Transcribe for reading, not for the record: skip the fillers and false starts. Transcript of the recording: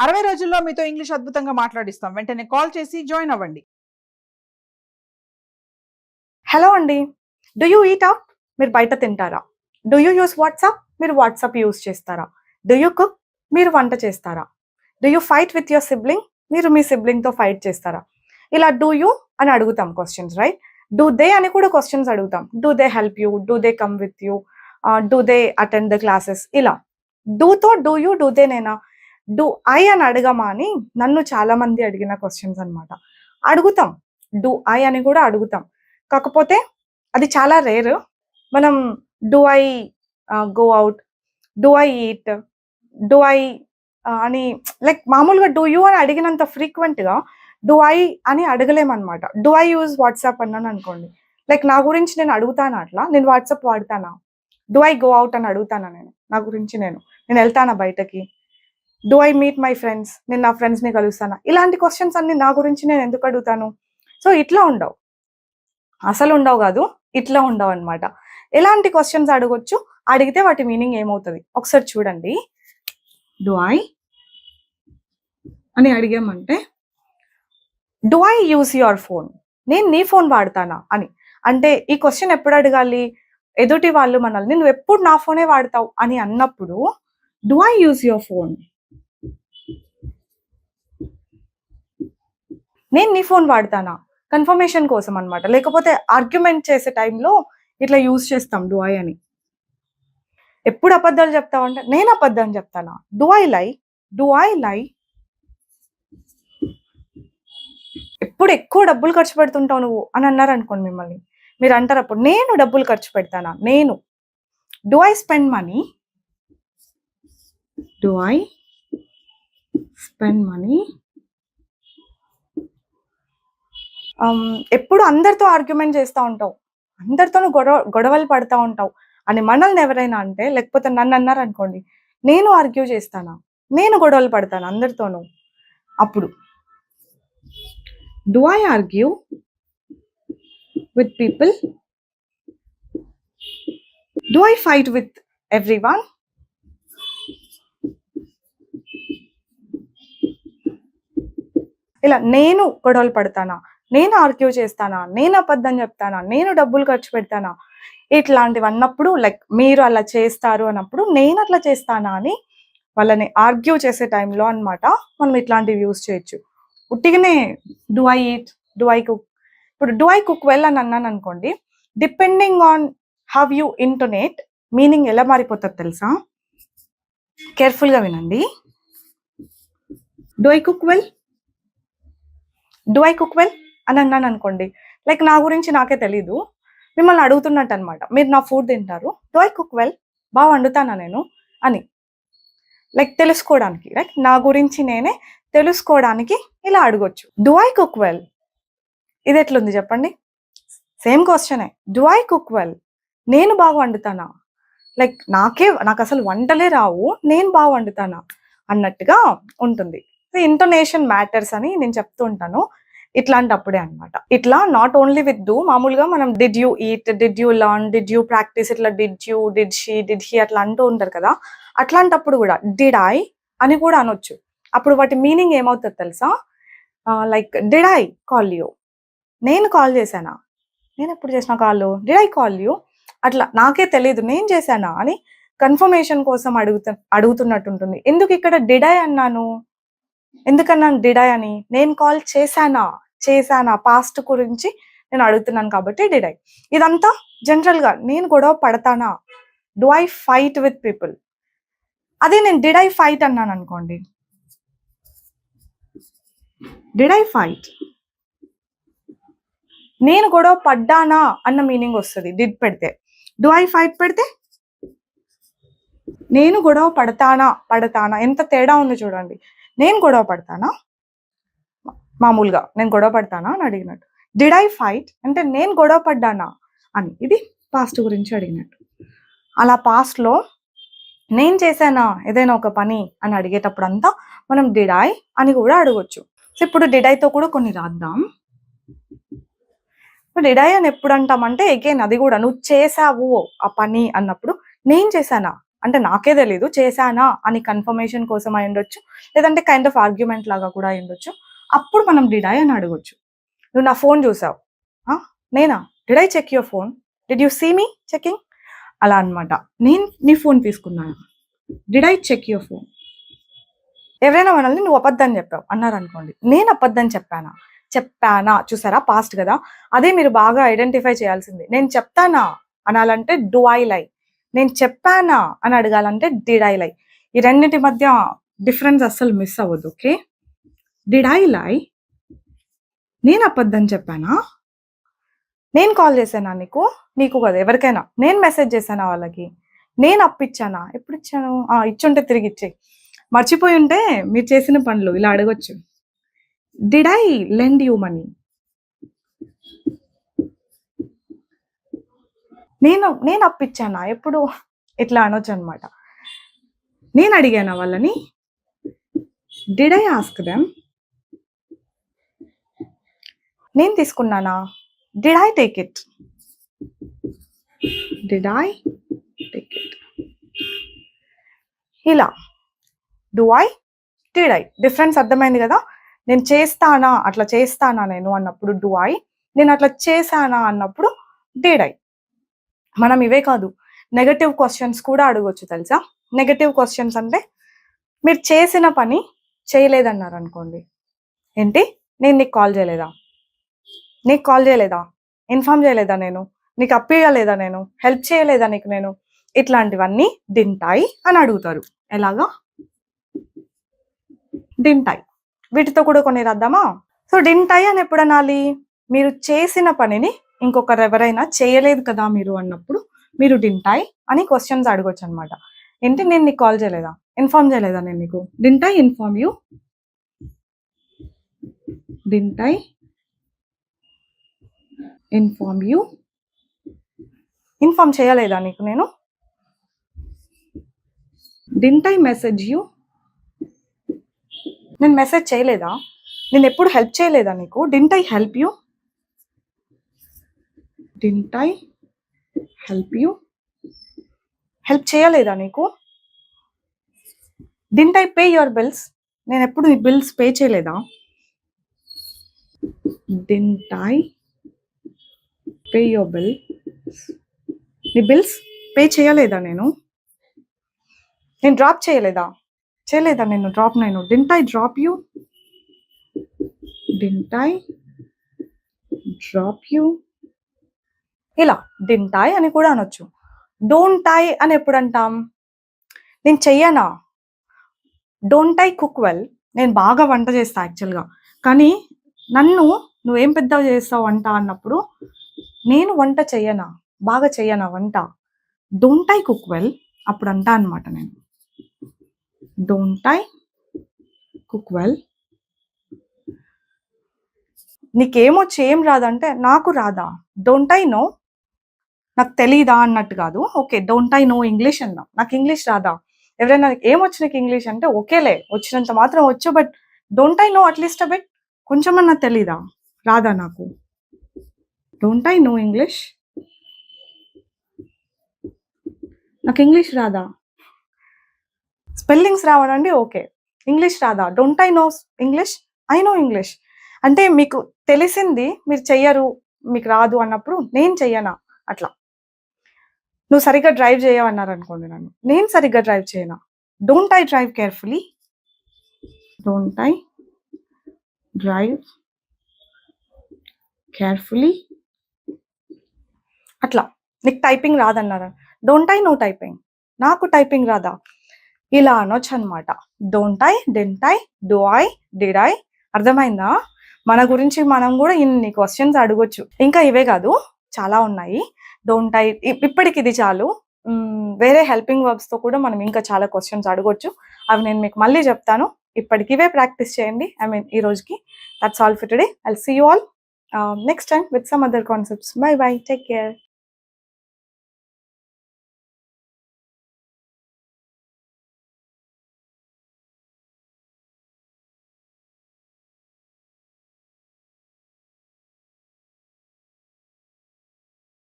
60 రోజుల్లో మీతో ఇంగ్లీష్ అద్భుతంగా మాట్లాడిస్తాం. వెంటనే కాల్ చేసి జాయిన్ అవ్వండి. హలో అండి. Do you eat out? మీరు బయట తింటారా? Do you use WhatsApp? మీరు వాట్సాప్ యూజ్ చేస్తారా? Do you cook? మీరు వంట చేస్తారా? Do you fight with your sibling? మీరు మీ సిబ్లింగ్‌తో ఫైట్ చేస్తారా? ఇలా డూ యూ అని అడుగుతాం క్వెషన్స్, రైట్? డూ దే అని కూడా క్వెషన్స్ అడుగుతాం. Do they help you? Do they come with you? Do they attend the classes? ఇలా. డూతో డూ యూ, డూ దే నేనా? డూ ఐ అని అడగమా అని నన్ను చాలా మంది అడిగిన క్వెషన్స్ అన్నమాట. అడుగుతాం. డూ ఐ అని కూడా అడుగుతాం. కాకపోతే అది చాలా రేర్. మనం do I go out, do I eat, do I అని లైక్ మామూలుగా డూ యూ అని అడిగినంత ఫ్రీక్వెంట్‌గా డూ ఐ అని అడగలేమనమాట. డూ ఐ యూజ్ వాట్సాప్ అన్నాననుకోండి, లైక్ నా గురించి నేను అడుగుతానా అట్లా? నేను వాట్సాప్ వాడతానా? డూ ఐ గో ఔట్ అని అడుగుతానా నేను? నా గురించి నేనెళ్తానా బయటకి? Do I meet my friends? నేను నా ఫ్రెండ్స్‌ని కలుస్తానా? ఇలాంటి క్వెషన్స్ అన్నీ నా గురించి నేనెందుకు అడుగుతాను? సో, ఇట్లా ఉండవు. అసలుండవు గాదు. ఇట్లా ఉండవనమాట. ఎలాంటి క్వెషన్స్ అడగొచ్చు? అడిగితే వాటి మీనింగ్ ఏమవుతది? ఒకసారి చూడండి. డూ ఐ అని అడిగామంటే, do I use your phone? నేను నీ ఫోన్ వాడతానా అని. అంటే ఈ క్వెషన్ ఎప్పుడు అడగాలి? ఎదుటి వాళ్ళు మనల్ని నువ్వెప్పుడు నా ఫోనే వాడతావు అని అన్నప్పుడు, do I use your phone? నేను నీ ఫోన్ వాడతానా? కన్ఫర్మేషన్ కోసం అన్నమాట. లేకపోతే ఆర్గ్యుమెంట్ చేసే టైంలో ఇట్లా యూజ్ చేస్తాం డూ ఐ అని. ఎప్పుడు అబద్ధాలు చెప్తావంటే, నేను అబద్ధం చెప్తానా? డూ ఐ లై? డూ ఐ లై? ఎప్పుడు ఎక్కువ డబ్బులు ఖర్చు పెడుతుంటావు నువ్వు అని అన్నారనుకోండి మిమ్మల్ని. మీరు అంటారు అప్పుడు, నేను డబ్బులు ఖర్చు పెడతానా? నేను. Do I spend money? Do I spend money? ఎప్పుడు అందరితో ఆర్గ్యుమెంట్ చేస్తా ఉంటావు. అందరితోనూ గొడవలు పడతా ఉంటావు అని మనల్ని ఎవరైనా అంటే, లేకపోతే నన్ను అన్నారనుకోండి, నేను ఆర్గ్యూ చేస్తానా? నేను గొడవలు పడతానా అందరితోనూ? అప్పుడు do I argue with people? Do I fight with everyone? ఇలా నేను గొడవలు పడతానా? నేను ఆర్గ్యూ చేస్తానా? నేను అబద్ధం చెప్తానా? నేను డబ్బులు ఖర్చు పెడతానా? ఇట్లాంటివి అన్నప్పుడు లైక్ మీరు అలా చేస్తారు అన్నప్పుడు నేను అట్లా చేస్తానా అని వాళ్ళని ఆర్గ్యూ చేసే టైంలో అన్నమాట మనం ఇట్లాంటివి యూజ్ చేయొచ్చు. ఉట్టిగానే do I eat? Do I cook? ఇప్పుడు డూ ఐ కుక్ వెల్ అని అన్నాను అనుకోండి, depending on how you intonate meaning ఎలా మారిపోతుంది తెలుసా? కేర్ఫుల్గా వినండి. Do I cook well? Do I cook well అని అన్నాను అనుకోండి, లైక్ నా గురించి నాకే తెలీదు, మిమ్మల్ని అడుగుతున్నట్టు అనమాట. మీరు నా ఫుడ్ తింటారు, డూ ఐ కుక్ వెల్? బాగా వండుతానా నేను అని, లైక్ తెలుసుకోవడానికి, లైక్ నా గురించి నేనే తెలుసుకోవడానికి ఇలా అడగొచ్చు. Do I cook well? ఇది ఎట్లుంది చెప్పండి? సేమ్ క్వశ్చనే. Do I cook well? నేను బాగా వండుతానా? లైక్ నాకు అసలు వంటలే రావు, నేను బాగా వండుతానా అన్నట్టుగా ఉంటుంది. ఇంటోనేషన్ మ్యాటర్స్ అని నేను చెప్తూ ఉంటాను ఇట్లాంటప్పుడే అన్నమాట. ఇట్లా నాట్ ఓన్లీ విత్ డూ, మామూలుగా మనం did you eat, did you learn, did you practice, ఇట్లా did you, did she, did he అట్లా అంటూ ఉంటారు కదా. అట్లాంటప్పుడు కూడా డిడ్ ఐ అని కూడా అనొచ్చు. అప్పుడు వాటి మీనింగ్ ఏమవుతుంది తెలుసా? Like did I call you? నేను కాల్ చేశానా? నేను ఎప్పుడు చేసిన call? Did I call you? అట్లా నాకే తెలియదు నేను చేశానా అని కన్ఫర్మేషన్ కోసం అడుగుతున్నట్టు ఉంటుంది. ఎందుకు ఇక్కడ డిడ్ ఐ అన్నాను? ఎందుకన్నాను డిడ్ ఐ అని? నేను కాల్ చేశానా పాస్ట్ గురించి నేను అడుగుతున్నాను కాబట్టి డిడ్ ఐ. ఇదంతా జనరల్ గా నేను గొడవ పడతానా? Do I fight with people? అదే నేను డిడ్ ఐ ఫైట్ అన్నాను అనుకోండి, డిడ్ ఐ ఫైట్? నేను గొడవ పడ్డానా అన్న మీనింగ్ వస్తుంది డిడ్ పెడితే. డూ ఐ ఫైట్ పెడితే నేను గొడవ పడతానా ఎంత తేడా ఉంది చూడండి. నేను గొడవ పడతానా, మామూలుగా నేను గొడవ పడతానా అని అడిగినట్టు. డిడ్ ఐ ఫైట్ అంటే నేను గొడవ పడ్డానా అని, ఇది పాస్ట్ గురించి అడిగినట్టు. అలా పాస్ట్లో నేను చేశానా ఏదైనా ఒక పని అని అడిగేటప్పుడు అంతా మనం డిడ్ ఐ అని కూడా అడగొచ్చు. సో ఇప్పుడు డిడ్ ఐతో కూడా కొన్ని రాద్దాం. డిడ్ ఐ అని ఎప్పుడు అంటామంటే, అగైన్ అది కూడా నువ్వు చేసావు ఆ పని అన్నప్పుడు, నేను చేశానా? అంటే నాకే తెలీదు, చేశానా అని కన్ఫర్మేషన్ కోసం అయి ఉండొచ్చు, లేదంటే కైండ్ ఆఫ్ ఆర్గ్యుమెంట్ లాగా కూడా అయి ఉండొచ్చు. అప్పుడు మనం డిడ్ ఐ అని అడగొచ్చు. నువ్వు నా ఫోన్ చూసావు, నేనా? Did I check your phone? Did you see me checking? అలా అనమాట. నేను నీ ఫోన్ తీసుకున్నాను, did I check your phone? ఎవరైనా మనల్ని నువ్వు అబద్ధం చెప్పావు అన్నారు అనుకోండి, నేను అబద్ధం చెప్పానా చూసారా, పాస్ట్ కదా. అదే మీరు బాగా ఐడెంటిఫై చేయాల్సింది. నేను చెప్తానా అనాలంటే డు ఐ లై, నేను చెప్పానా అని అడగాలంటే డిడ్ ఐ లై. ఈ రెండింటి మధ్య డిఫరెన్స్ అస్సలు మిస్ అవ్వద్దు. ఓకే, డిడ్ ఐ లై, నేను అబద్ధం చెప్పానా, నేను కాల్ చేశానా నీకు కదా, ఎవరికైనా నేను మెసేజ్ చేశానా వాళ్ళకి, నేను అప్పిచ్చానా, ఎప్పుడు ఇచ్చాను, ఇచ్చుంటే తిరిగి ఇచ్చేయి, మర్చిపోయి ఉంటే మీరు చేసిన పనులు ఇలా అడగొచ్చు. Did I lend you money, నేను అప్పిచ్చానా ఎప్పుడు, ఇట్లా అనొచ్చు అనమాట. నేను అడిగానా వాళ్ళని, డిడ్ ఐ ఆస్క్ దెమ్, నేను తీసుకున్నానా, did I take it, did I take it. ఇలా do I, did I difference అర్థమైంది కదా. నేను చేస్తానా, అట్లా చేస్తానా నేను అన్నప్పుడు డు ఐ, నేను అట్లా చేశానా అన్నప్పుడు డిడ్ ఐ. మనం ఇవే కాదు, నెగటివ్ క్వశ్చన్స్ కూడా అడగొచ్చు తెలుసా. నెగటివ్ క్వశ్చన్స్ అంటే మీరు చేసిన పని చేయలేదన్నారు అనుకోండి, ఏంటి, నేను నీకు కాల్ చేయలేదా, నీకు కాల్ చేయలేదా, ఇన్ఫార్మ్ చేయలేదా, నేను నీకు అప్పియలేదా, నేను హెల్ప్ చేయలేదా నీకు నేను, ఇట్లాంటివన్నీ డింటాయి అని అడుగుతారు. ఎలాగా, డింటాయి. వీటితో కూడా కొన్ని రాద్దామా. సో డింటాయి అని ఎప్పుడు అనాలి, మీరు చేసిన పనిని ఇంకొకరు ఎవరైనా చేయలేదు కదా మీరు అన్నప్పుడు మీరు డింటాయి అని క్వశ్చన్స్ అడగొచ్చు అనమాట. ఏంటి, నేను నీకు కాల్ చేయలేదా, ఇన్ఫార్మ్ చేయలేదా నేను నీకు, didn't I inform you, didn't I inform you, inform చేయలేదా నీకు నేను, డింట్ ఐ మెసేజ్ యూ, నేను మెసేజ్ చేయలేదా, నేను ఎప్పుడు హెల్ప్ చేయలేదా నీకు, didn't I help you, didn't I help you, help చేయలేదా నీకు, didn't I pay your bills, నేను ఎప్పుడు నీ బిల్స్ పే చేయలేదా, didn't I pay your bill, నీ బిల్స్ పే చేయలేదా నేను డ్రాప్ చేయలేదా నేను డ్రాప్, నేను didn't I drop you, didn't I drop you. ఇలా డింట్ ఐ అని కూడా అనొచ్చు. డోంట్ ఐ అని ఎప్పుడు అంటాం, నేను చెయ్యనా, డోంట్ ఐ కుక్ వెల్, నేను బాగా వంట చేస్తా యాక్చువల్గా, కానీ నన్ను నువ్వేం పెద్దగా చేస్తావు వంట అన్నప్పుడు నేను వంట చెయ్యనా, బాగా చెయ్యనా వంట, డోంట్ ఐ కుక్ వెల్ అప్పుడు అంటా అనమాట నేను, డోంట్ ఐ కుక్ వెల్. నీకేమొచ్చి ఏం రాదంటే నాకు రాదా, డోంట్ ఐ నో, నాకు తెలీదా అన్నట్టు కాదు. Okay, don't I no English అన్నా, నాకు ఇంగ్లీష్ రాదా, ఎవరైనా ఏమొచ్చు నీకు ఇంగ్లీష్ అంటే ఓకేలే వచ్చినంత మాత్రం వచ్చు, but don't I no at least a bit, కొంచెమన్నా తెలీదా, రాదా నాకు, డోంట్ ఐ నో ఇంగ్లీష్, నాకు ఇంగ్లీష్ రాదా, స్పెల్లింగ్స్ రావడండి ఓకే, ఇంగ్లీష్ రాదా, don't I no English, I know English. అంటే మీకు తెలిసింది మీరు చెయ్యరు, మీకు రాదు అన్నప్పుడు నేను చెయ్యనా, అట్లా. నువ్వు సరిగ్గా డ్రైవ్ చేయవన్నారు అనుకోండి, నేను సరిగ్గా డ్రైవ్ చేయనా, don't I drive carefully, don't I drive carefully. అట్లా నీకు టైపింగ్ రాదన్నారు, డోంట్ ఐ నో టైపింగ్, నాకు టైపింగ్ రాదా, ఇలా అనొచ్చు అనమాట. Don't I, didn't I, do I, did I. అర్థమైందా? మన గురించి మనం కూడా ఇన్ని క్వశ్చన్స్ అడగొచ్చు. ఇంకా ఇవే కాదు, చాలా ఉన్నాయి. డోంట్ ఐ ఇప్పటికి ఇది చాలు. వేరే హెల్పింగ్ వర్బ్స్ తో కూడా మనం ఇంకా చాలా క్వశ్చన్స్ అడగొచ్చు. అవి నేను మీకు మళ్ళీ చెప్తాను. ఇప్పటికి ఇవే ప్రాక్టీస్ చేయండి. ఈ రోజుకి that's all for today. I'll see you all next time with some other concepts. Bye bye, take care.